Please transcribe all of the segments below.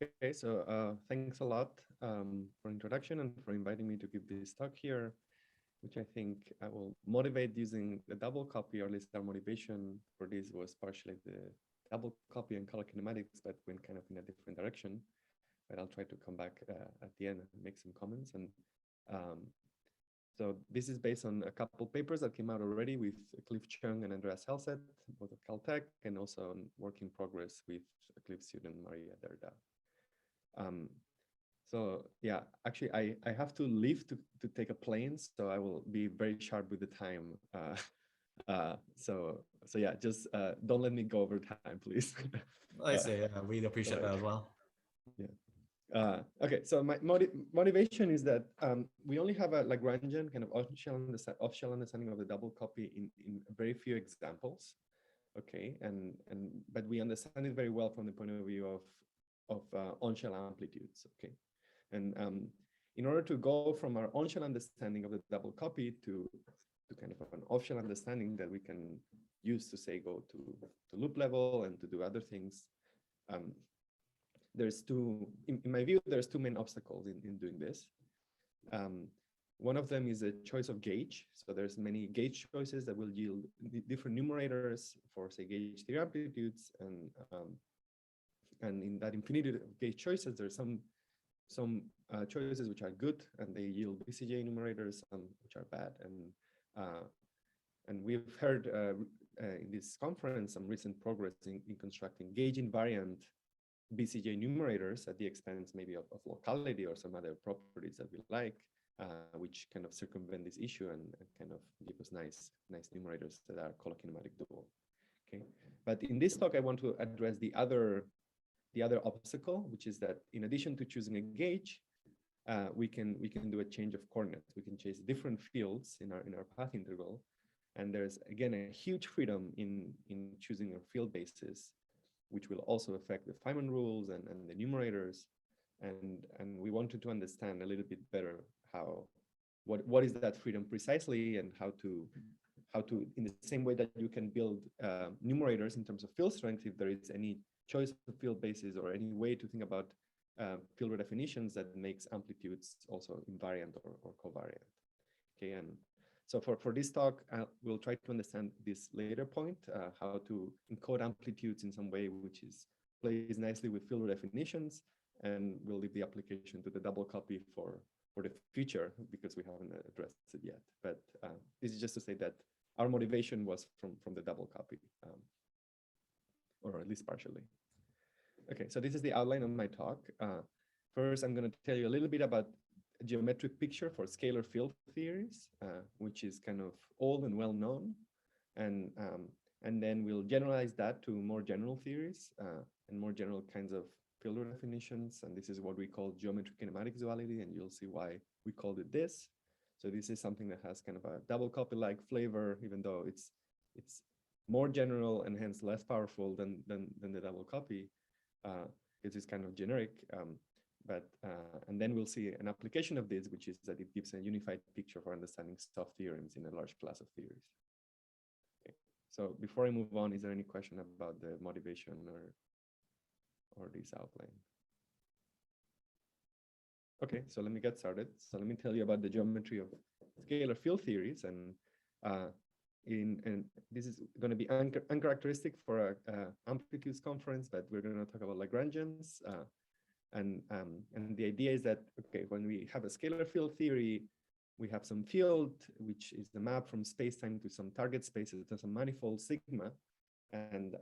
Okay, so thanks a lot for introduction and for inviting me to give this talk here, which I think I will motivate using the double copy, or at least our motivation for this was partially the double copy and color kinematics, but went kind of in a different direction. But I'll try to come back at the end and make some comments. And um, so this is based on a couple papers that came out already with Cliff Chung and Andreas Helset, both of Caltech, and also on work in progress with Cliff student Maria Derda. So yeah, actually, I have to leave to take a plane, so I will be very sharp with the time. So yeah, just don't let me go over time, please. I see. We'd appreciate that as well. Yeah. Okay, so my motivation is that we only have a Lagrangian kind of off-shell understanding of the double copy in very few examples. Okay, but we understand it very well from the point of view of on-shell amplitudes. Okay, and in order to go from our on-shell understanding of the double copy to kind of an off-shell understanding that we can use to say go to loop level and to do other things, there's in my view, there's two main obstacles in doing this. One of them is a choice of gauge. So there's many gauge choices that will yield different numerators for, say, gauge theory amplitudes, and in that infinity of gauge choices, there's some choices which are good and they yield BCJ numerators, some which are bad. And we've heard in this conference some recent progress in constructing gauge invariant BCJ numerators at the expense maybe of locality or some other properties that we like, which kind of circumvent this issue and kind of give us nice numerators that are color kinematic dual. Okay, but in this talk I want to address the other obstacle, which is that in addition to choosing a gauge, we can do a change of coordinates. We can chase different fields in our path integral, and there's again a huge freedom in choosing a field basis, which will also affect the Feynman rules and the numerators, and we wanted to understand a little bit better what is that freedom precisely, and how to in the same way that you can build numerators in terms of field strength, if there is any choice of field basis or any way to think about field redefinitions that makes amplitudes also invariant or covariant. Okay, and so for this talk, we'll try to understand this later point, how to encode amplitudes in some way which plays nicely with field redefinitions, and we'll leave the application to the double copy for the future because we haven't addressed it yet. But this is just to say that our motivation was from the double copy, or at least partially. Okay, so this is the outline of my talk. First, I'm going to tell you a little bit about a geometric picture for scalar field theories, which is kind of old and well known, and then we'll generalize that to more general theories and more general kinds of field redefinitions, and this is what we call geometry-kinematics duality, and you'll see why we called it this. So this is something that has kind of a double copy-like flavor, even though it's more general and hence less powerful than the double copy. It is kind of generic, and then we'll see an application of this, which is that it gives a unified picture for understanding soft theorems in a large class of theories. Okay. So before I move on, is there any question about the motivation or this outline? Okay, so let me get started. So let me tell you about the geometry of scalar field theories, and this is going to be uncharacteristic for a amplitudes conference, but we're going to talk about Lagrangians. And the idea is that, okay, when we have a scalar field theory, we have some field, which is the map from space-time to some target spaces, to some manifold sigma. And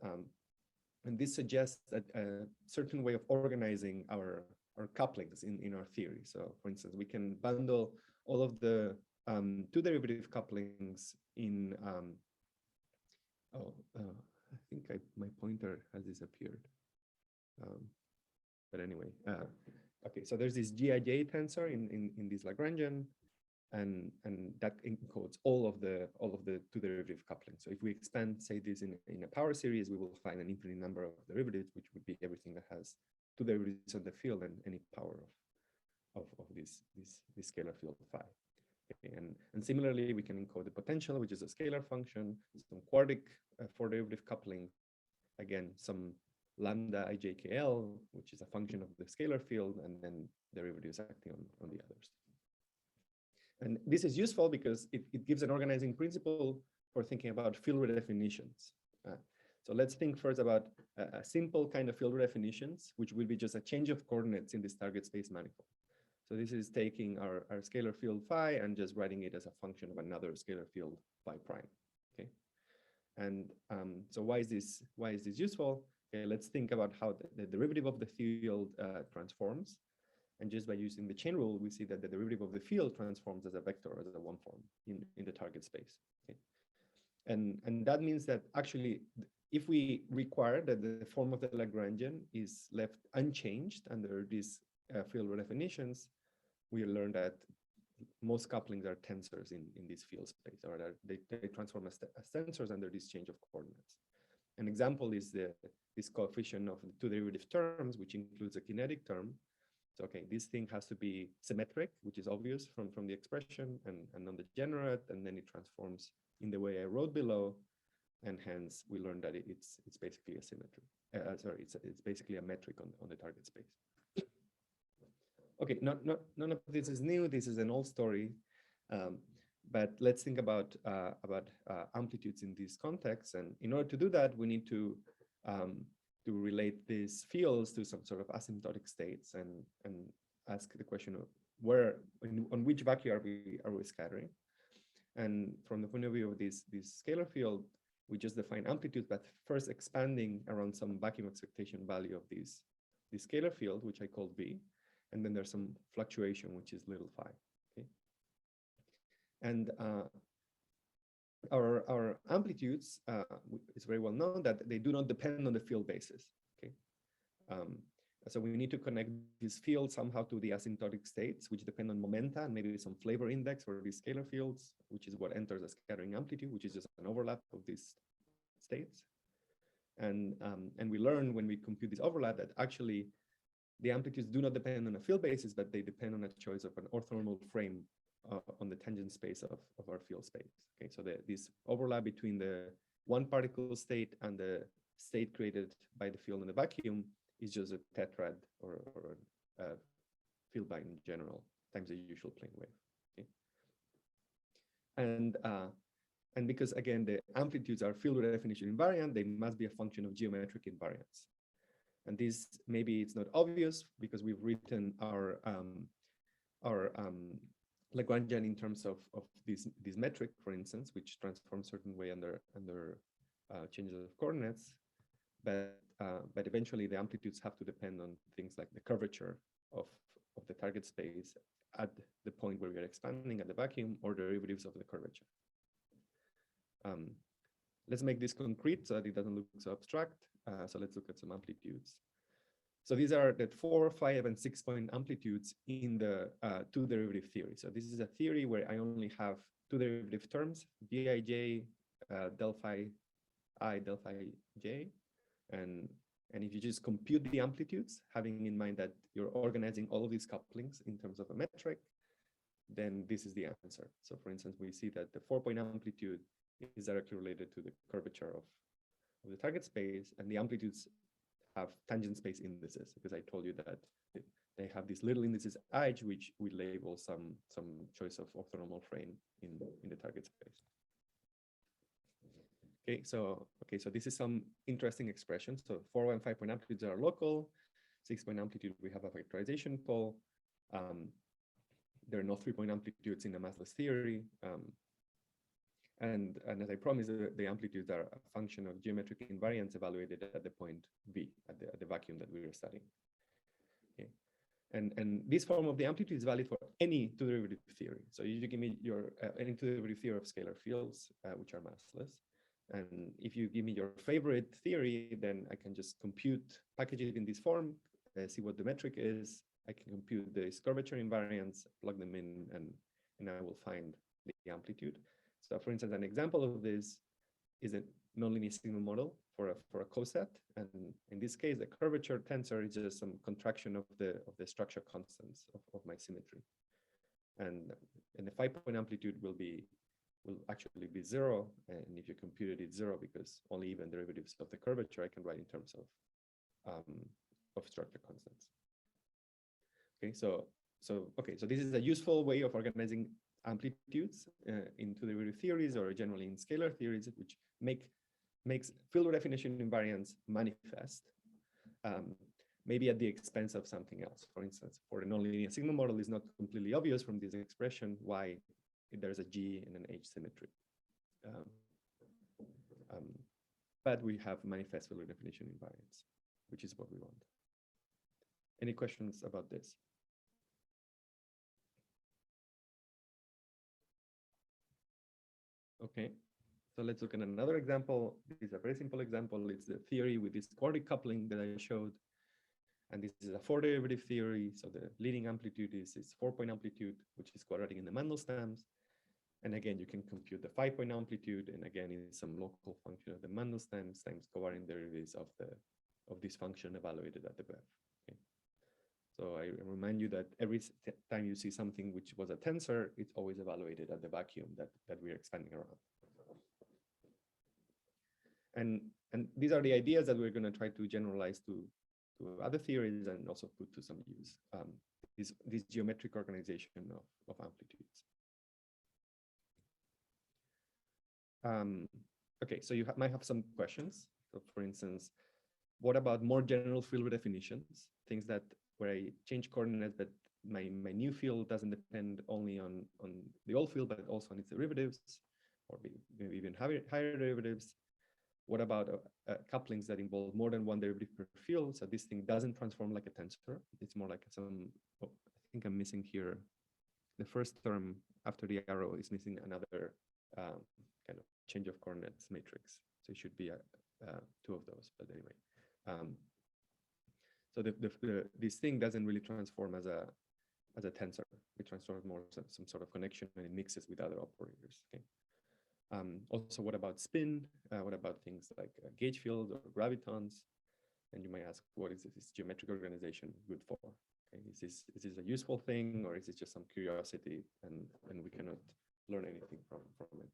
this suggests a certain way of organizing our couplings in our theory. So for instance, we can bundle all of the two derivative couplings in, I think my pointer has disappeared. But anyway, okay, so there's this Gij tensor in this Lagrangian, and that encodes all of the two derivative couplings. So if we expand, say, this in a power series, we will find an infinite number of derivatives, which would be everything that has two derivatives on the field and any power of this scalar field phi. Okay, and similarly, we can encode the potential, which is a scalar function, some quartic four derivative coupling, again, some lambda ijkl, which is a function of the scalar field, and then derivatives acting on the others. And this is useful because it gives an organizing principle for thinking about field redefinitions. So let's think first about a simple kind of field redefinitions, which will be just a change of coordinates in this target space manifold. So this is taking our scalar field phi and just writing it as a function of another scalar field phi prime. Okay. And so why is this useful? Okay, let's think about how the derivative of the field transforms. And just by using the chain rule, we see that the derivative of the field transforms as a vector, as a one form in the target space. Okay. And that means that actually, if we require that the form of the Lagrangian is left unchanged under these field redefinitions, we learn that most couplings are tensors in this field space, or that they transform as tensors under this change of coordinates. An example is this coefficient of the two derivative terms, which includes a kinetic term. So, okay, this thing has to be symmetric, which is obvious from the expression, and non-degenerate, and then it transforms in the way I wrote below, and hence we learned that it's basically a symmetry. It's basically a metric on the target space. Okay, none of this is new. This is an old story, but let's think about amplitudes in this context. And in order to do that, we need to relate these fields to some sort of asymptotic states and ask the question of on which vacuum are we scattering. And from the point of view of this scalar field, we just define amplitude, but first expanding around some vacuum expectation value of this scalar field, which I call V. And then there's some fluctuation, which is little phi. Okay. And our amplitudes, it's very well known that they do not depend on the field basis. Okay. So we need to connect these fields somehow to the asymptotic states, which depend on momenta and maybe some flavor index for these scalar fields, which is what enters a scattering amplitude, which is just an overlap of these states. And we learn when we compute this overlap that actually the amplitudes do not depend on a field basis, but they depend on a choice of an orthonormal frame on the tangent space of our field space. Okay, so this overlap between the one particle state and the state created by the field in the vacuum is just a tetrad or a field bind in general times the usual plane wave. Okay. And because again the amplitudes are field redefinition invariant, they must be a function of geometric invariance. And this, maybe it's not obvious because we've written our Lagrangian in terms of this metric, for instance, which transforms certain way under changes of coordinates. But eventually the amplitudes have to depend on things like the curvature of the target space at the point where we are expanding at the vacuum, or derivatives of the curvature. Let's make this concrete so that it doesn't look so abstract. So let's look at some amplitudes. So these are the 4, 5, and 6 point amplitudes in the two derivative theory. So this is a theory where I only have two derivative terms, Vij, del phi I, del phi j. And if you just compute the amplitudes, having in mind that you're organizing all of these couplings in terms of a metric, then this is the answer. So for instance, we see that the 4 point amplitude is directly related to the curvature of the target space, and the amplitudes have tangent space indices, because I told you that they have these little indices I, which we label some choice of orthonormal frame in the target space. Okay, so this is some interesting expressions. So 4 and 5 point amplitudes are local. 6 point amplitude, we have a factorization pole. There are no 3 point amplitudes in the massless theory. And as I promised, the amplitudes are a function of geometric invariance evaluated at the point V, at the vacuum that we were studying. Okay. And this form of the amplitude is valid for any two derivative theory. So you give me your any two derivative theory of scalar fields, which are massless. And if you give me your favorite theory, then I can just compute, package it in this form, see what the metric is. I can compute this curvature invariance, plug them in, and I will find the amplitude. So for instance, an example of this is a nonlinear signal model for a coset. And in this case, the curvature tensor is just some contraction of the structure constants of my symmetry. And the 5 point amplitude will actually be 0. And if you compute it, it's 0 because only even derivatives of the curvature I can write in terms of structure constants. Okay, so this is a useful way of organizing amplitudes into derivative theories, or generally in scalar theories, which makes field redefinition invariants manifest, maybe at the expense of something else. For instance, for the nonlinear signal model, it's not completely obvious from this expression why there's a G and an H symmetry. But we have manifest field redefinition invariants, which is what we want. Any questions about this? Okay, so let's look at another example. This is a very simple example. It's the theory with this quadratic coupling that I showed. And this is a 4-derivative theory. So the leading amplitude is 4-point amplitude, which is quadratic in the Mandelstams. And again, you can compute the 5-point amplitude. And again, it's some local function of the Mandelstams times covariant derivatives of this function evaluated at the BEV. Okay. So I remind you that every time you see something which was a tensor, it's always evaluated at the vacuum that we're expanding around. And these are the ideas that we're going to try to generalize to other theories and also put to some use. This geometric organization of amplitudes. Okay, so you might have some questions. So for instance, what about more general field redefinitions? Things that where I change coordinates, but my new field doesn't depend only on the old field, but also on its derivatives, or maybe even higher derivatives. What about couplings that involve more than one derivative per field? So this thing doesn't transform like a tensor. It's more like some, I think I'm missing here. The first term after the arrow is missing another kind of change of coordinates matrix. So it should be two of those, but anyway. So this thing doesn't really transform as a tensor. It transforms more some sort of connection, and it mixes with other operators. Okay. Also, what about spin? What about things like gauge fields or gravitons? And you might ask, what is this geometric organization good for? Okay. Is this a useful thing, or is it just some curiosity and we cannot learn anything from it?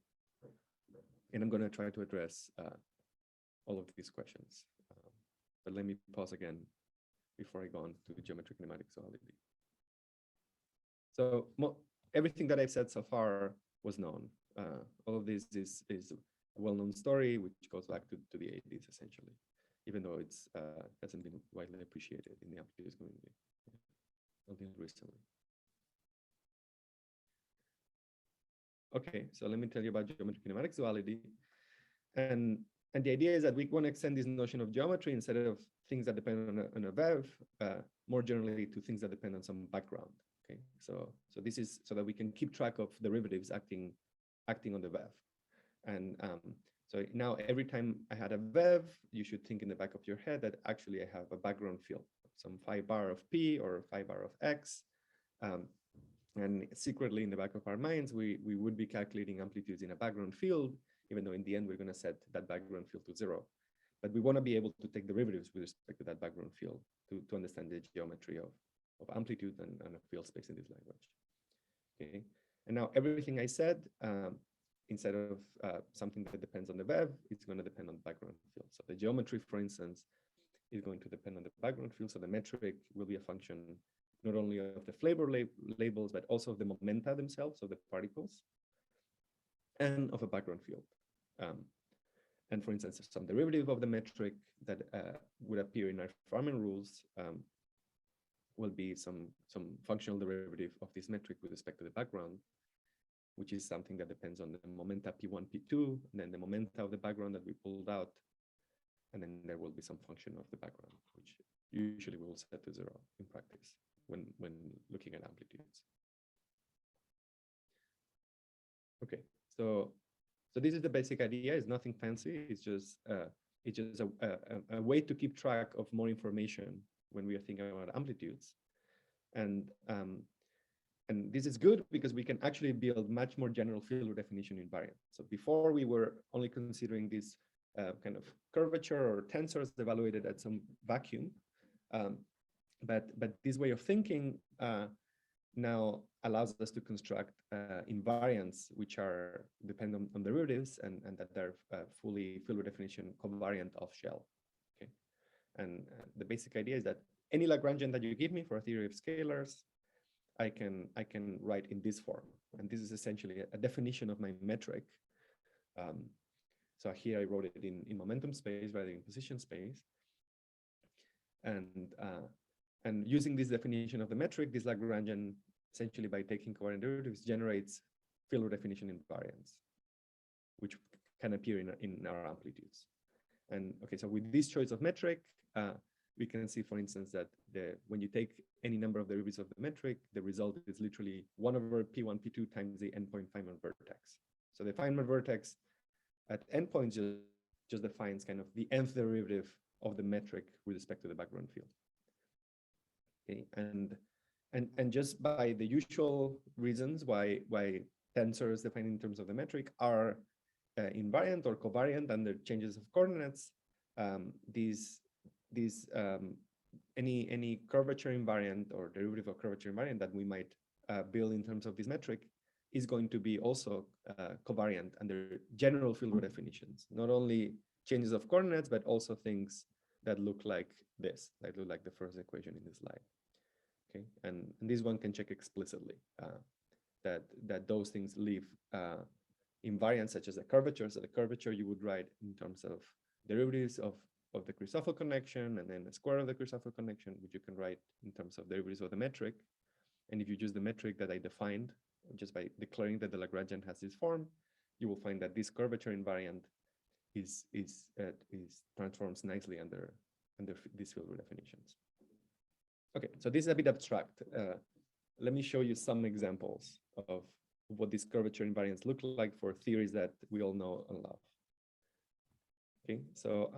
And I'm going to try to address all of these questions. But let me pause again before I go on to geometry-kinematics duality. So everything that I've said so far was known. All of this is a well-known story, which goes back to the 80s, essentially, even though it's hasn't been widely appreciated in the amplitudes community until recently. Okay, so let me tell you about geometry-kinematics duality. And the idea is that we want to extend this notion of geometry instead of things that depend on a VEV, more generally to things that depend on some background. Okay, so this is so that we can keep track of derivatives acting on the VEV. And so now every time I had a VEV, you should think in the back of your head that actually I have a background field, some phi bar of P or phi bar of X. And secretly in the back of our minds, we would be calculating amplitudes in a background field, even though in the end we're going to set that background field to 0. But we want to be able to take derivatives with respect to that background field to understand the geometry of amplitude and a field space in this language. Okay, and now everything I said, instead of something that depends on the VEV, it's going to depend on the background field. So the geometry, for instance, is going to depend on the background field. So the metric will be a function not only of the flavor labels, but also of the momenta themselves, of the particles, and of a background field. And for instance, some derivative of the metric that would appear in our Farman rules will be some functional derivative of this metric with respect to the background, which is something that depends on the momenta P1, P2, and then the momenta of the background that we pulled out. And then there will be some function of the background, which usually we will set to 0 in practice when looking at amplitudes. Okay, so this is the basic idea. It's nothing fancy. It's just a way to keep track of more information when we are thinking about amplitudes. And this is good because we can actually build much more general field redefinition invariants. So before we were only considering this kind of curvature or tensors evaluated at some vacuum. But this way of thinking now allows us to construct invariants which are dependent on derivatives and that they're fully field redefinition covariant of shell. Okay, And the basic idea is that any Lagrangian that you give me for a theory of scalars, I can write in this form. And this is essentially a definition of my metric. So here I wrote it in momentum space rather than in position space. And using this definition of the metric, this Lagrangian, essentially by taking covariant derivatives, generates field-redefinition invariants, which can appear in our amplitudes. And okay, so with this choice of metric, we can see, for instance, that when you take any number of derivatives of the metric, the result is literally 1 over P1, P2 times the endpoint Feynman vertex. So the Feynman vertex at endpoints just defines kind of the nth derivative of the metric with respect to the background field. Okay, and just by the usual reasons why tensors defined in terms of the metric are invariant or covariant under changes of coordinates, any curvature invariant or derivative of curvature invariant that we might build in terms of this metric is going to be also covariant under general field redefinitions, not only changes of coordinates, but also things that look like this, that look like the first equation in this slide. Okay, and this one can check explicitly that those things leave invariants such as the curvature. So the curvature you would write in terms of derivatives of the Christoffel connection, and then the square of the Christoffel connection, which you can write in terms of derivatives of the metric. And if you use the metric that I defined, just by declaring that the Lagrangian has this form, you will find that this curvature invariant is transforms nicely under these field redefinitions. Okay, so this is a bit abstract. Let me show you some examples of what these curvature invariants look like for theories that we all know and love. Okay, so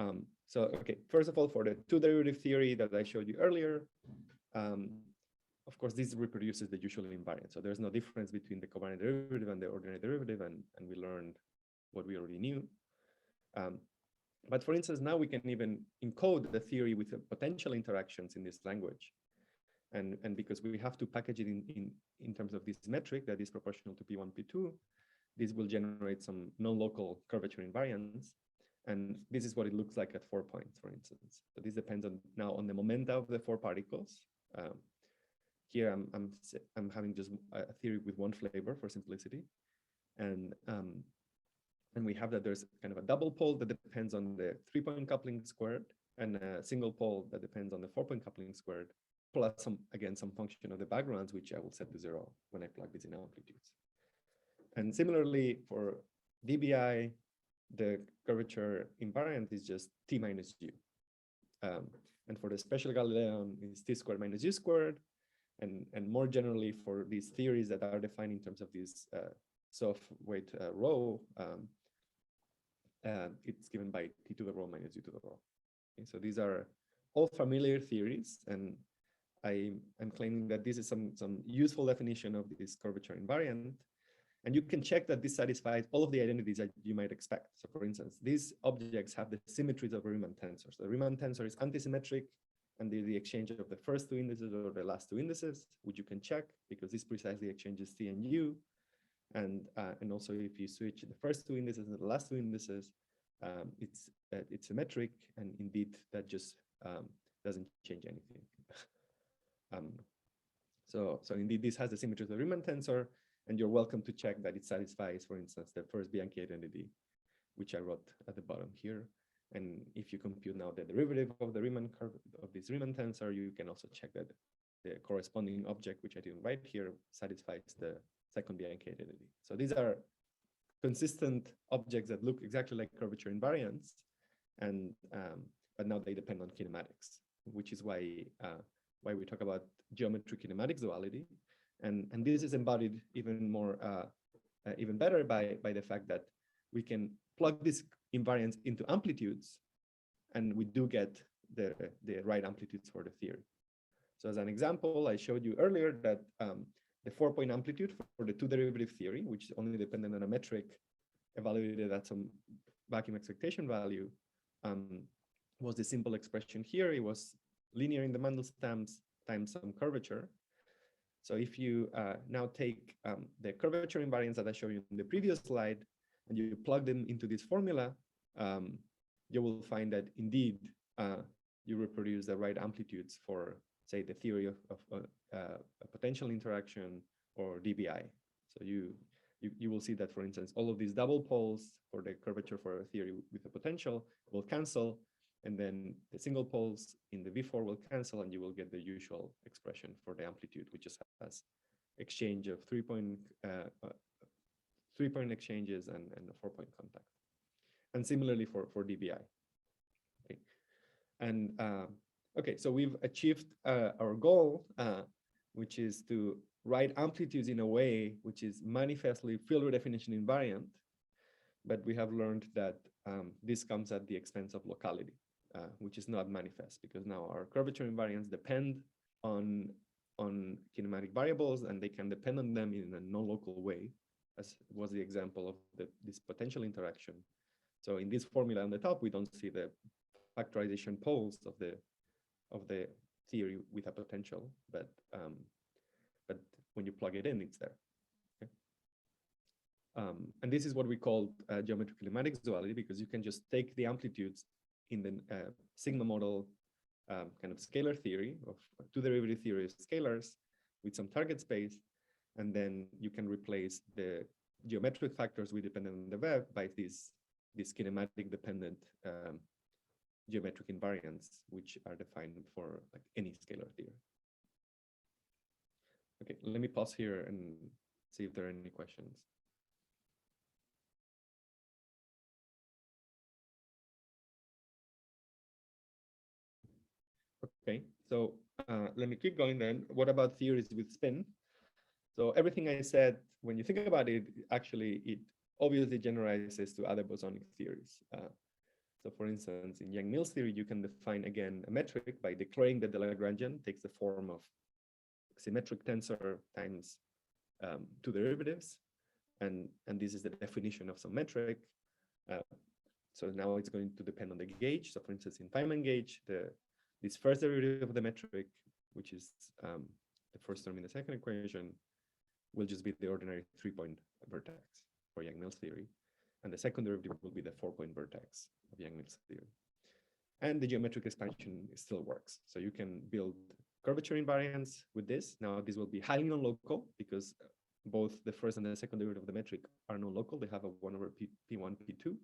okay, first of all, for the two derivative theory that I showed you earlier, of course, this reproduces the usual invariant. So there's no difference between the covariant derivative and the ordinary derivative, and we learned what we already knew. But for instance, now we can even encode the theory with the potential interactions in this language. And because we have to package it in terms of this metric that is proportional to P1, P2, this will generate some non-local curvature invariants. And this is what it looks like at 4 points, for instance. So this depends now on the momenta of the 4 particles. Here I'm having just a theory with one flavor for simplicity. And we have that there's kind of a double pole that depends on the 3-point coupling squared, and a single pole that depends on the 4-point coupling squared, plus some function of the backgrounds, which I will set to 0 when I plug this in amplitudes. And similarly for dBi, the curvature invariant is just t minus u. And for the special Galilean, it's t squared minus u squared. And more generally, for these theories that are defined in terms of this soft weight rho, it's given by t to the rho minus u to the rho. Okay, so these are all familiar theories, and I'm claiming that this is some useful definition of this curvature invariant. And you can check that this satisfies all of the identities that you might expect. So for instance, these objects have the symmetries of a Riemann tensor. So the Riemann tensor is antisymmetric, and the exchange of the first 2 indices or the last 2 indices, which you can check because this precisely exchanges t and u. And also if you switch the first 2 indices and the last 2 indices, it's symmetric, and indeed that just doesn't change anything. So indeed this has the symmetry of the Riemann tensor, and you're welcome to check that it satisfies, for instance, the first Bianchi identity, which I wrote at the bottom here. And if you compute now the derivative of the Riemann curve of this Riemann tensor, you can also check that the corresponding object, which I didn't write here, satisfies the second Bianchi identity. So these are consistent objects that look exactly like curvature invariants, and but now they depend on kinematics, which is why we talk about geometry-kinematics duality. And this is embodied even more, even better by the fact that we can plug these invariants into amplitudes, and we do get the right amplitudes for the theory. So as an example, I showed you earlier that the 4-point amplitude for the 2 derivative theory, which is only dependent on a metric evaluated at some vacuum expectation value, was the simple expression here. It was linear in the Mandelstam's times some curvature. So if you now take the curvature invariants that I showed you in the previous slide, and you plug them into this formula, you will find that indeed you reproduce the right amplitudes for, say, the theory of a potential interaction or DBI. So you will see that, for instance, all of these double poles for the curvature for a theory with a potential will cancel, and then the single poles in the V4 will cancel, and you will get the usual expression for the amplitude, which just has exchange of three-point exchanges and a four-point contact. And similarly for DBI. Okay, and okay, so we've achieved our goal, which is to write amplitudes in a way which is manifestly field redefinition invariant, but we have learned that this comes at the expense of locality, which is not manifest, because now our curvature invariants depend on kinematic variables, and they can depend on them in a non-local way, as was the example of this potential interaction. So in this formula on the top, we don't see the factorization poles of the theory with a potential, but when you plug it in, it's there. Okay? And this is what we call geometry-kinematics duality, because you can just take the amplitudes in the sigma model kind of scalar theory of two-derivative theory of scalars with some target space, and then you can replace the geometric factors we dependent on the web by these kinematic dependent geometric invariants, which are defined for like any scalar theory. Okay, let me pause here and see if there are any questions. Okay, so let me keep going then. What about theories with spin? So everything I said, when you think about it, actually, it obviously generalizes to other bosonic theories. So for instance, in Yang-Mills theory, you can define, again, a metric by declaring that the Lagrangian takes the form of symmetric tensor times two derivatives. And this is the definition of some metric. So now it's going to depend on the gauge. So for instance, in Feynman gauge, this first derivative of the metric, which is the first term in the second equation, will just be the ordinary three-point vertex for Yang-Mills theory. And the second derivative will be the four-point vertex of Yang-Mills theory. And the geometric expansion still works. So you can build curvature invariants with this. Now, this will be highly non-local because both the first and the second derivative of the metric are non-local. They have a 1 over P1, P2.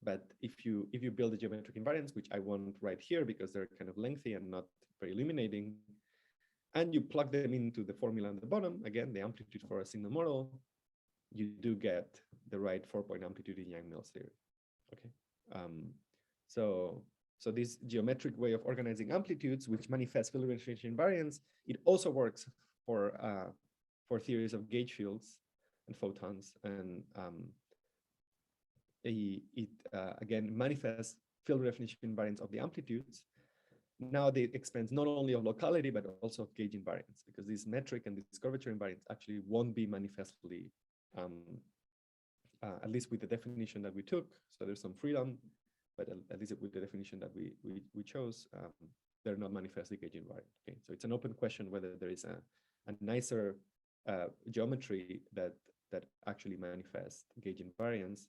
But if you build the geometric invariants, which I won't write here because they're kind of lengthy and not very illuminating, and you plug them into the formula on the bottom, again, the amplitude for a single model, you do get the right four-point amplitude in Yang-Mills theory. Okay. So this geometric way of organizing amplitudes, which manifests field redefinition invariance, it also works for theories of gauge fields and photons, and it again manifests field redefinition invariance of the amplitudes. Now they expense not only of locality, but also of gauge invariance, because this metric and this curvature invariance actually won't be manifestly, at least with the definition that we took. So there's some freedom, but at least with the definition that we chose, they're not manifestly gauge invariant. Okay, so it's an open question whether there is a nicer geometry that actually manifests gauge invariance.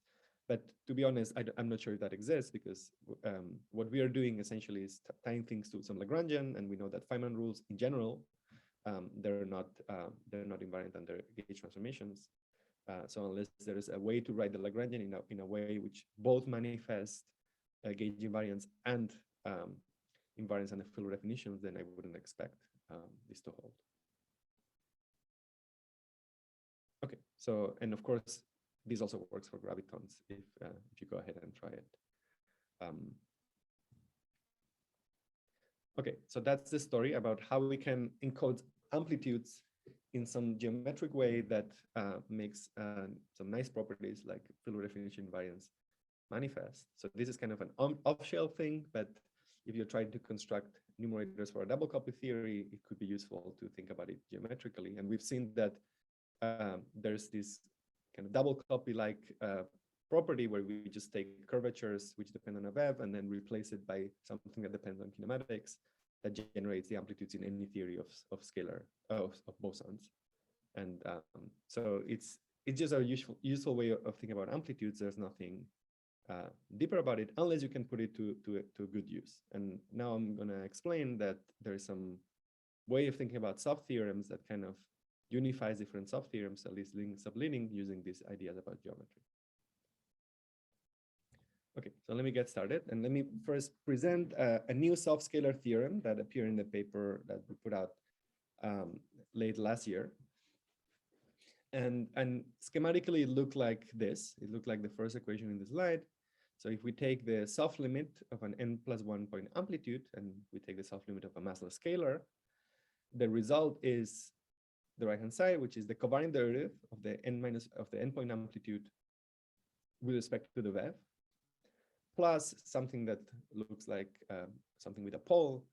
But to be honest, I'm not sure if that exists, because what we are doing essentially is tying things to some Lagrangian, and we know that Feynman rules in general, they're not invariant under gauge transformations. So unless there is a way to write the Lagrangian in a way which both manifests gauge invariance and invariance and the field redefinitions, then I wouldn't expect this to hold. Okay, so, and of course, this also works for gravitons if you go ahead and try it. Okay, so that's the story about how we can encode amplitudes in some geometric way that makes some nice properties like field redefinition invariance manifest. So this is kind of an off-shelf thing, but if you're trying to construct numerators for a double copy theory, it could be useful to think about it geometrically. And we've seen that there's this kind of double copy like property where we just take curvatures which depend on a web and then replace it by something that depends on kinematics that generates the amplitudes in any theory of scalar of bosons. And so it's just a useful way of thinking about amplitudes. There's nothing deeper about it unless you can put it to good use. And now I'm going to explain that there is some way of thinking about sub-theorems that kind of unifies different sub-theorems, at least sublineing, using these ideas about geometry. Okay, so let me get started. And let me first present a new soft-scalar theorem that appeared in the paper that we put out late last year. And schematically, it looked like this. It looked like the first equation in the slide. So if we take the soft limit of an n+1 point amplitude, and we take the soft limit of a massless scalar, the result is the right-hand side, which is the covariant derivative of the n point amplitude with respect to the VEV, plus something that looks like something with a pole,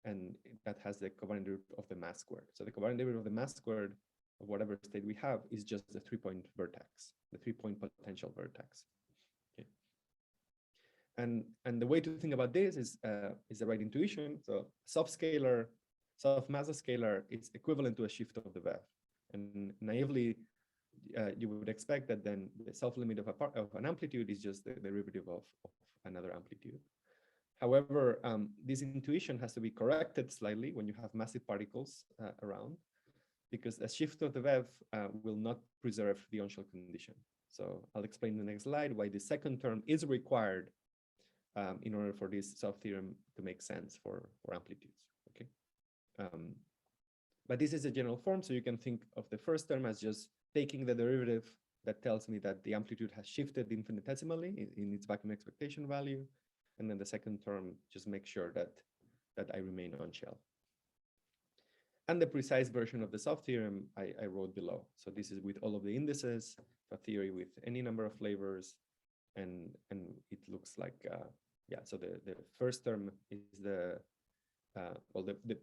and that has the covariant derivative of the mass squared. So the covariant derivative of the mass squared of whatever state we have is just the 3-point vertex, the 3-point potential vertex. Okay. And the way to think about this is the right intuition. So soft massless scalar is equivalent to a shift of the VEV. And naively, you would expect that then the soft limit of an amplitude is just the derivative of another amplitude. However, this intuition has to be corrected slightly when you have massive particles around, because a shift of the VEV will not preserve the on-shell condition. So I'll explain in the next slide why the second term is required in order for this soft theorem to make sense for amplitudes. Okay, but this is a general form, so you can think of the first term as just taking the derivative that tells me that the amplitude has shifted infinitesimally in its vacuum expectation value, and then the second term just makes sure that I remain on shell. And the precise version of the soft theorem I wrote below. So this is with all of the indices, a theory with any number of flavors, and it looks like yeah. So the first term is the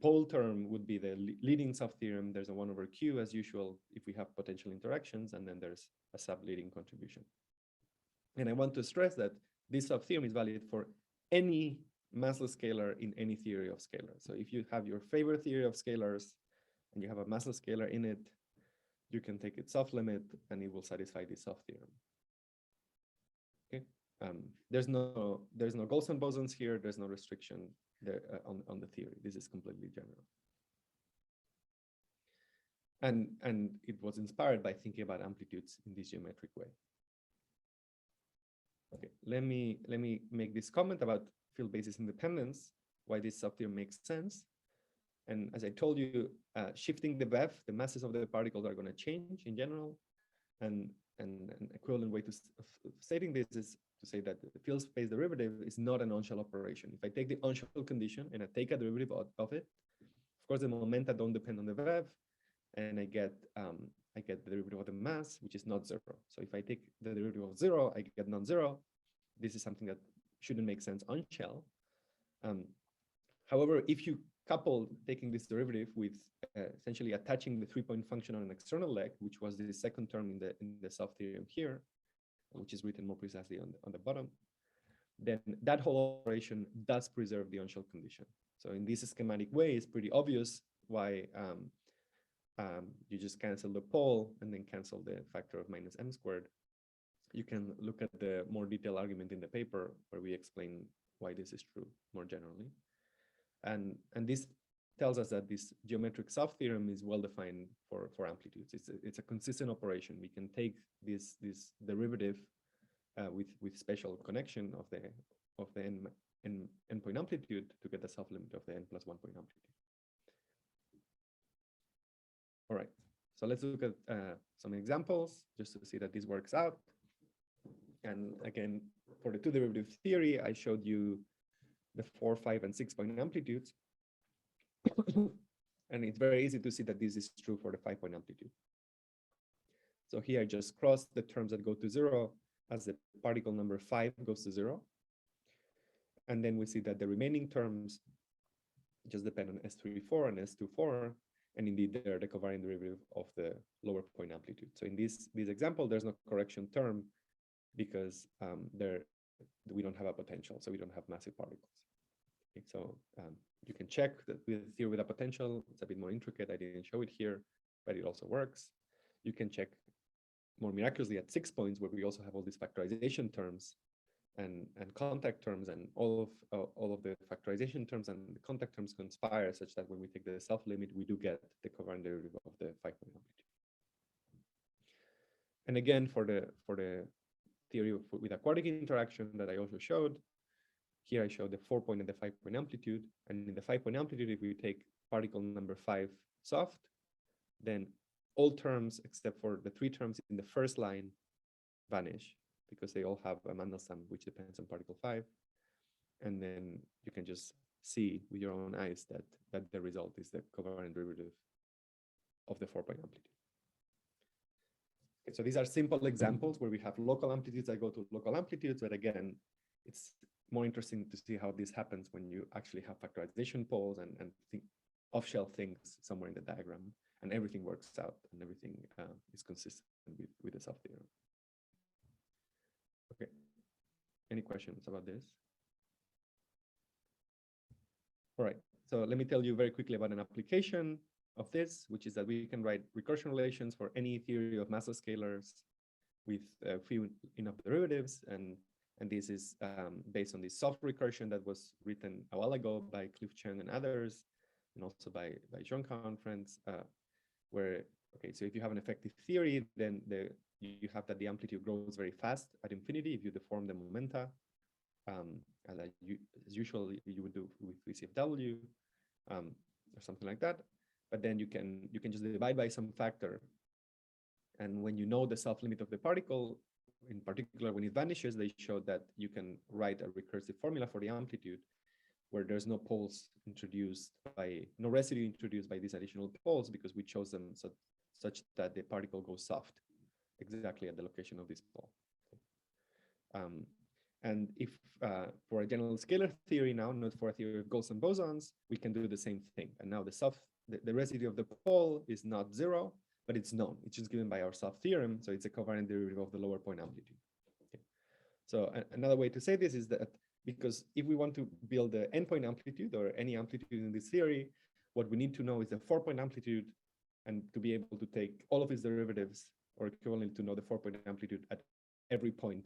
pole term would be the leading soft theorem. There's a 1/q as usual if we have potential interactions, and then there's a sub-leading contribution. And I want to stress that this soft theorem is valid for any massless scalar in any theory of scalars. So if you have your favorite theory of scalars and you have a massless scalar in it, you can take its soft limit and it will satisfy this soft theorem. Okay. There's no Goldstone bosons here. There's no restriction there on the theory. This is completely general. And it was inspired by thinking about amplitudes in this geometric way. Okay, let me make this comment about field basis independence, why this subtheorem makes sense. And as I told you, shifting the VEV, the masses of the particles are going to change in general. And an equivalent way of stating this is to say that the field space derivative is not an on-shell operation. If I take the on-shell condition and I take a derivative of it, of course the momenta don't depend on the VEV, and I get the derivative of the mass, which is not zero. So if I take the derivative of zero, I get non-zero. This is something that shouldn't make sense on shell. However, if you couple taking this derivative with essentially attaching the 3-point function on an external leg, which was the second term in the soft theorem here, which is written more precisely on the bottom, then that whole operation does preserve the on-shell condition. So in this schematic way, it's pretty obvious why you just cancel the pole and then cancel the factor of minus m squared. You can look at the more detailed argument in the paper where we explain why this is true more generally. And this tells us that this geometric soft theorem is well defined for amplitudes. It's a consistent operation. We can take this derivative with special connection of the n point amplitude to get the soft limit of the n+1 point amplitude. All right, so let's look at some examples just to see that this works out. And again, for the two derivative theory, I showed you the 4, 5, and 6-point amplitudes. And it's very easy to see that this is true for the 5-point amplitude. So here I just cross the terms that go to 0 as the particle number 5 goes to 0. And then we see that the remaining terms just depend on S34 and S24. And indeed, they're the covariant derivative of the lower point amplitude. So in this example, there's no correction term because we don't have a potential, so we don't have massive particles. Okay, so you can check that with a theory with a potential. It's a bit more intricate. I didn't show it here, but it also works. You can check more miraculously at 6 points, where we also have all these factorization terms, and contact terms and all of the factorization terms and the contact terms conspire such that when we take the self-limit, we do get the covariant derivative of the 5-point amplitude. And again, for the theory with a quartic interaction that I also showed, here I showed the 4-point and the 5-point amplitude. And in the 5-point amplitude, if we take particle number 5 soft, then all terms except for the 3 terms in the first line vanish because they all have a Mandelstam which depends on particle 5. And then you can just see with your own eyes that the result is the covariant derivative of the 4-point amplitude. Okay, so these are simple examples where we have local amplitudes that go to local amplitudes, but again, it's more interesting to see how this happens when you actually have factorization poles and off-shelf things somewhere in the diagram, and everything works out and everything is consistent with the self-theorem. Okay, any questions about this? All right, so let me tell you very quickly about an application of this, which is that we can write recursion relations for any theory of massless scalars with few enough derivatives, and this is based on this soft recursion that was written a while ago by Cliff Chang and others, and also by Jonka and friends, where, okay, so if you have an effective theory, then you have that the amplitude grows very fast at infinity if you deform the momenta, as usually you would do with VCFW, or something like that. But then you can just divide by some factor. And when you know the self-limit of the particle, in particular when it vanishes, they showed that you can write a recursive formula for the amplitude where there's no poles introduced no residue introduced by these additional poles because we chose them such that the particle goes soft exactly at the location of this pole. And if for a general scalar theory now, not for a theory of gauss and bosons, we can do the same thing. And now the residue of the pole is not 0, but it's known. It's just given by our self-theorem, so it's a covariant derivative of the lower point amplitude. Okay. So another way to say this is that because if we want to build the endpoint amplitude or any amplitude in this theory, what we need to know is the 4-point amplitude, and to be able to take all of its derivatives or equivalent to know the 4-point amplitude at every point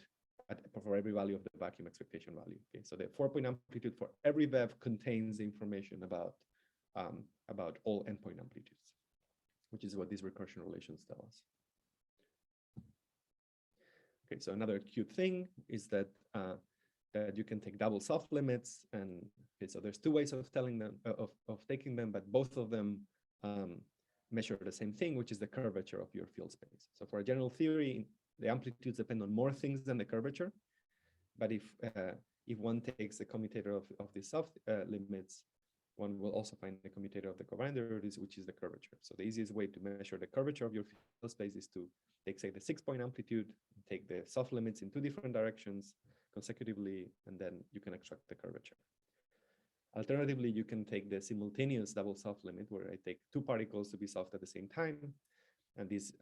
for every value of the vacuum expectation value. Okay, so the 4-point amplitude for every VEV contains information about all endpoint amplitudes, which is what these recursion relations tell us. Okay, so another cute thing is that that you can take double self-limits, and okay, so there's 2 ways of telling them of taking them, but both of them measure the same thing, which is the curvature of your field space. So for a general theory, the amplitudes depend on more things than the curvature, but if one takes the commutator of the self-limits, one will also find the commutator of the covariant derivatives, which is the curvature. So the easiest way to measure the curvature of your field space is to take, say, the 6-point amplitude, take the self-limits in 2 different directions consecutively, and then you can extract the curvature. Alternatively, you can take the simultaneous double self-limit, where I take 2 particles to be soft at the same time. And this,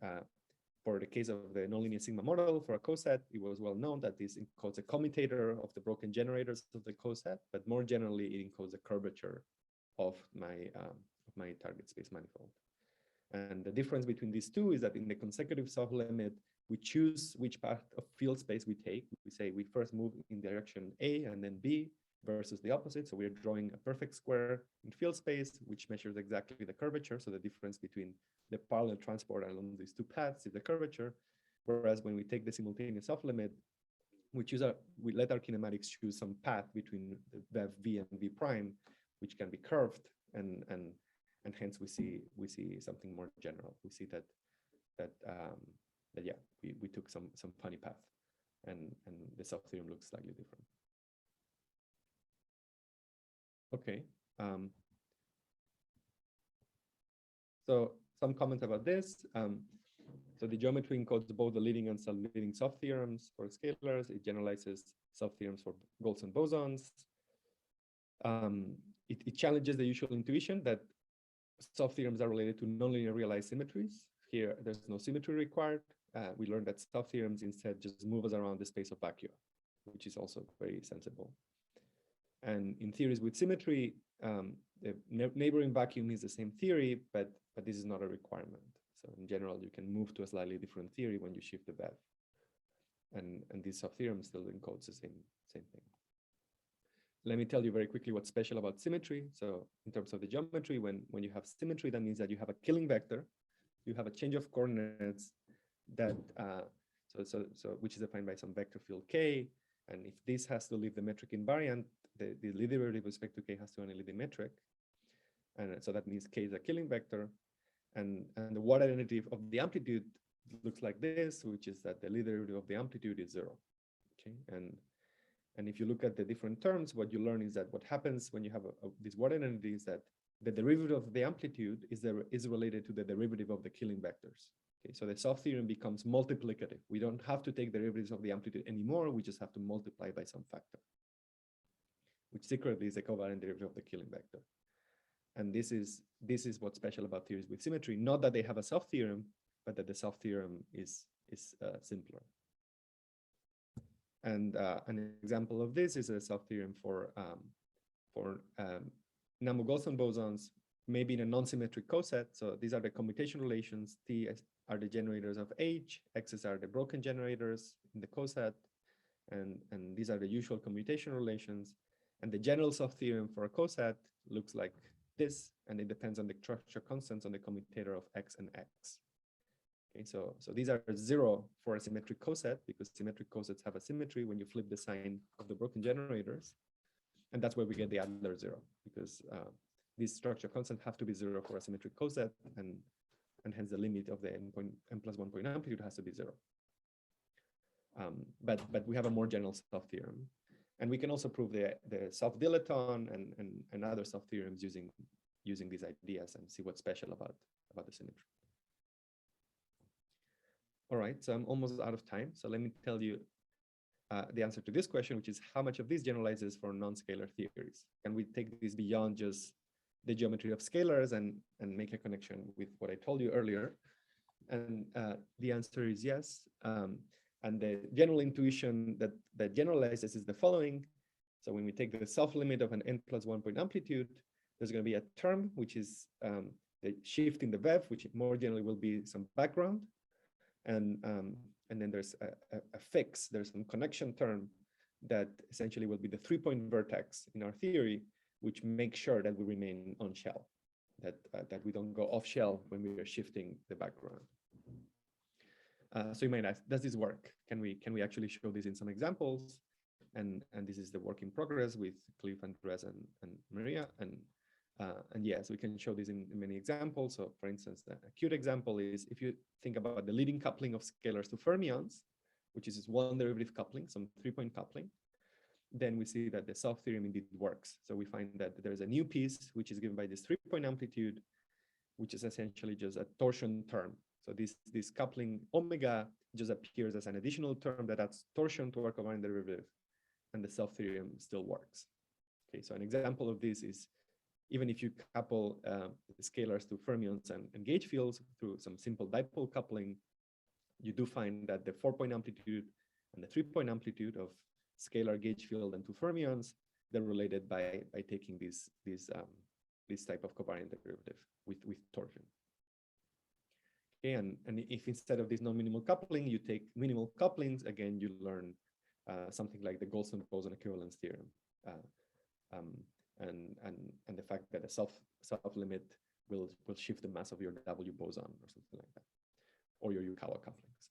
for the case of the nonlinear sigma model for a coset, it was well known that this encodes a commutator of the broken generators of the coset, but more generally, it encodes the curvature of my target space manifold. And the difference between these 2 is that in the consecutive self-limit, we choose which path of field space we take. We say we first move in direction A and then B versus the opposite. So we're drawing a perfect square in field space, which measures exactly the curvature. So the difference between the parallel transport along these 2 paths is the curvature. Whereas when we take the simultaneous self-limit, we let our kinematics choose some path between the VEV V and V prime, which can be curved, and hence we see something more general. We see that yeah, we took some funny path, and the self-theorem looks slightly different. Okay. So some comments about this. So the geometry encodes both the leading and self-leading self-theorems for scalars. It generalizes self-theorems for Gauss and bosons. It challenges the usual intuition that self-theorems are related to nonlinear realized symmetries. Here, there's no symmetry required. We learned that self-theorems instead just move us around the space of vacua, which is also very sensible. And in theories with symmetry, the neighboring vacuum is the same theory, but this is not a requirement. So in general, you can move to a slightly different theory when you shift the VEV. And this self-theorem still encodes the same thing. Let me tell you very quickly what's special about symmetry. So in terms of the geometry, when you have symmetry, that means that you have a killing vector, you have a change of coordinates that which is defined by some vector field k, and if this has to leave the metric invariant, the lead derivative with respect to k has to only leave the metric, and so that means k is a killing vector, and the Watt identity of the amplitude looks like this, which is that the lead derivative of the amplitude is 0. Okay, and if you look at the different terms, what you learn is that what happens when you have this Watt identity is that the derivative of the amplitude is related to the derivative of the killing vectors. Okay, so the soft theorem becomes multiplicative. We don't have to take derivatives of the amplitude anymore. We just have to multiply by some factor, which secretly is the covariant derivative of the killing vector. And this is what's special about theories with symmetry. Not that they have a soft theorem, but that the soft theorem is simpler. And an example of this is a soft theorem for Namu-Goldstone bosons, maybe in a non-symmetric coset. So these are the commutation relations. T are the generators of H, X's are the broken generators in the coset, and these are the usual commutation relations. And the general soft theorem for a coset looks like this, and it depends on the structure constants on the commutator of X and X. Okay, so these are 0 for a symmetric coset, because symmetric cosets have a symmetry when you flip the sign of the broken generators. And that's where we get the Adler 0, because these structure constants have to be 0 for a symmetric coset, and hence the limit of the n+1 point amplitude has to be 0. But we have a more general soft theorem. And we can also prove the soft dilaton and other soft theorems using these ideas and see what's special about the symmetry. All right, so I'm almost out of time. So let me tell you the answer to this question, which is how much of this generalizes for non-scalar theories? Can we take this beyond just the geometry of scalars and make a connection with what I told you earlier? And the answer is yes. And the general intuition that generalizes is the following. So when we take the self-limit of an n+1 point amplitude, there's going to be a term, which is the shift in the VEV, which more generally will be some background. And then there's a fix, there's some connection term that essentially will be the 3-point vertex in our theory, which makes sure that we remain on shell, that we don't go off shell when we are shifting the background. So you might ask, does this work? Can we actually show this in some examples? And this is the work in progress with Cliff, Andres, and Maria. And yes, we can show this in many examples. So for instance, a cute example is if you think about the leading coupling of scalars to fermions, which is one derivative coupling, some 3-point coupling, then we see that the soft theorem indeed works. So we find that there's a new piece, which is given by this 3-point amplitude, which is essentially just a torsion term. So this coupling omega just appears as an additional term that adds torsion to our covariant derivative, and the soft theorem still works. Okay, so an example of this is even if you couple scalars to fermions and gauge fields through some simple dipole coupling, you do find that the 4-point amplitude and the 3-point amplitude of scalar gauge field and two fermions, they're related by taking this type of covariant derivative with torsion. Okay, and if instead of this non-minimal coupling, you take minimal couplings, again, you learn something like the Goldstone boson equivalence theorem. And the fact that a self-limit will shift the mass of your W boson or something like that, or your Yukawa couplings.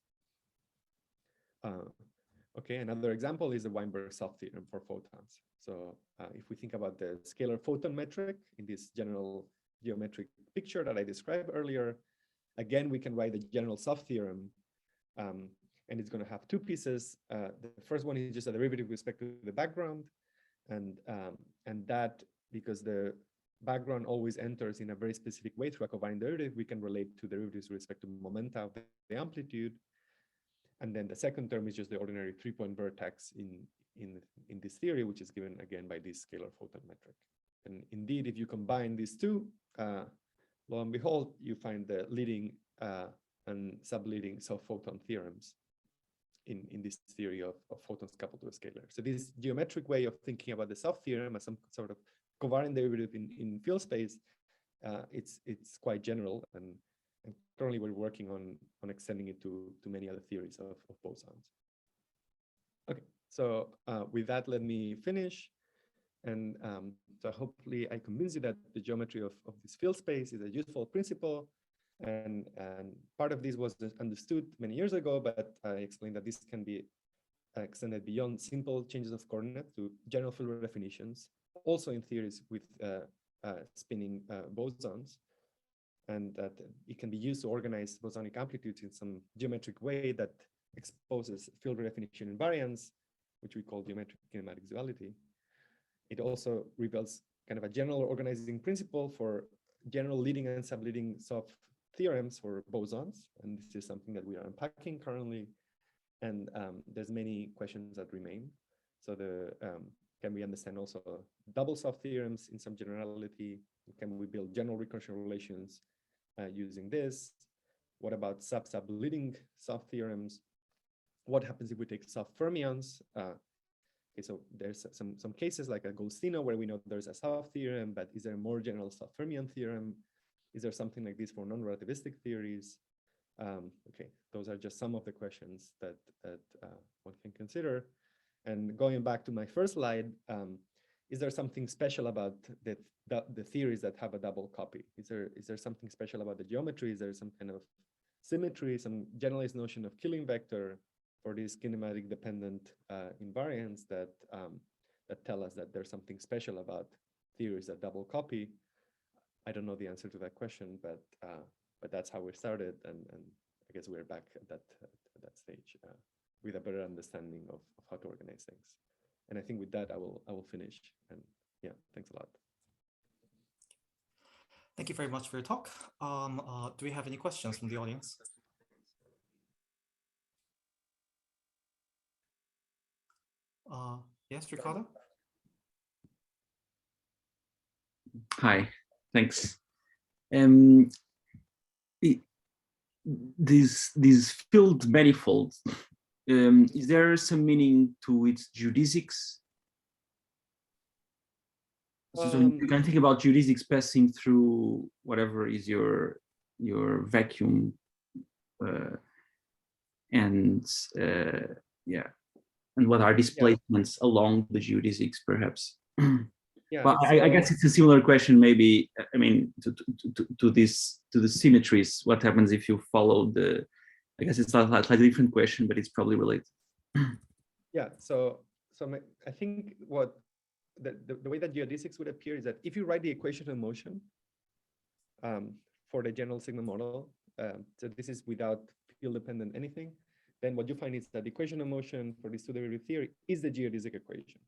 Okay, another example is the Weinberg self-theorem for photons. So if we think about the scalar photon metric in this general geometric picture that I described earlier, again, we can write the general self-theorem, and it's going to have two pieces. The first one is just a derivative with respect to the background, and that, because the background always enters in a very specific way through a covariant derivative, we can relate to derivatives with respect to momenta of the amplitude. And then the second term is just the ordinary 3-point vertex in this theory, which is given again by this scalar photon metric. And indeed, if you combine these two, lo and behold, you find the leading and subleading self-photon theorems in this theory of photons coupled to a scalar. So this geometric way of thinking about the self-theorem as some sort of covariant derivative in field space, it's quite general, and currently we're working on extending it to many other theories of bosons. Okay, So with that, let me finish. And so hopefully I convince you that the geometry of this field space is a useful principle. And part of this was understood many years ago, but I explained that this can be extended beyond simple changes of coordinate to general field redefinitions, also in theories with spinning bosons, and that it can be used to organize bosonic amplitudes in some geometric way that exposes field redefinition invariants, which we call geometry-kinematics duality. It also reveals kind of a general organizing principle for general leading and subleading soft theorems for bosons, and this is something that we are unpacking currently. And there's many questions that remain. So can we understand also double soft theorems in some generality? Can we build general recursion relations using this? What about sub-leading soft theorems? What happens if we take soft fermions? Okay, so there's some cases like Agostino where we know there's a soft theorem, but is there a more general soft fermion theorem? Is there something like this for non-relativistic theories? Okay, those are just some of the questions that one can consider. And going back to my first slide, is there something special about the theories that have a double copy? Is there something special about the geometry? Is there some kind of symmetry, some generalized notion of killing vector for these kinematic dependent invariants that tell us that there's something special about theories that double copy? I don't know the answer to that question, but that's how we started, and I guess we're back at that stage with a better understanding of how to organize things. And I think with that, I will finish. And yeah, thanks a lot. Thank you very much for your talk. Do we have any questions from the audience? Yes, Ricardo? Hi, thanks. These field manifolds, is there some meaning to its geodesics? So you can think about geodesics passing through whatever is your vacuum, and what are displacements along the geodesics, perhaps? Yeah, well, I guess it's a similar question, maybe. I mean, to the symmetries. What happens if you follow the? I guess it's a slightly different question, but it's probably related. Yeah. So I think what the way that geodesics would appear is that if you write the equation of motion for the general sigma model, so this is without field dependent anything, then what you find is that the equation of motion for this two-derivative theory is the geodesic equation.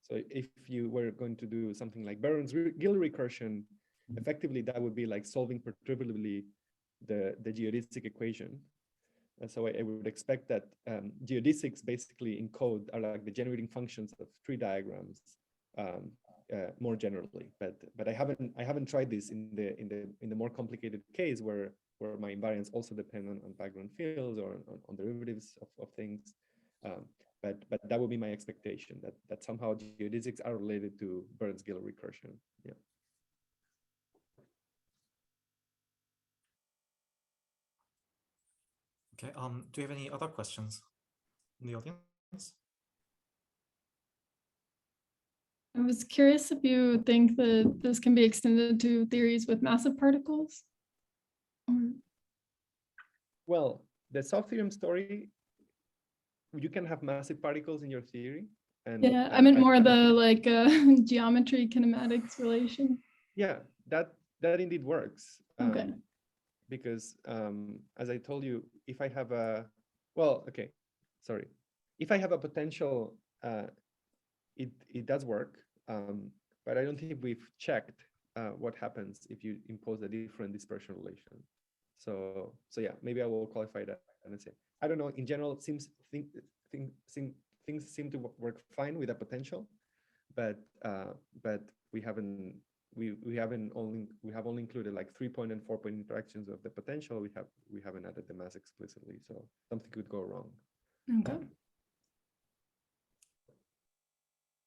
So if you were going to do something like Barron's-Gill recursion, effectively that would be like solving perturbatively the geodesic equation. And so I would expect that geodesics basically in code are like the generating functions of tree diagrams more generally. But I haven't tried this in the more complicated case where my invariants also depend on background fields or on derivatives of things. But that would be my expectation, that somehow geodesics are related to Barron's-Gill recursion. Yeah. Okay. Do you have any other questions in the audience? I was curious if you think that this can be extended to theories with massive particles. Well, the soft theorem story, you can have massive particles in your theory. And yeah, I meant more the like geometry-kinematics relation. Yeah, that indeed works. Okay. Because as I told you, if I have if I have a potential, it does work. But I don't think we've checked what happens if you impose a different dispersion relation. So yeah, maybe I will qualify that and say, I don't know, in general, it seems things seem to work fine with a potential, but we have only included like 3-point and 4-point interactions of the potential. We haven't added the mass explicitly, so something could go wrong. Okay.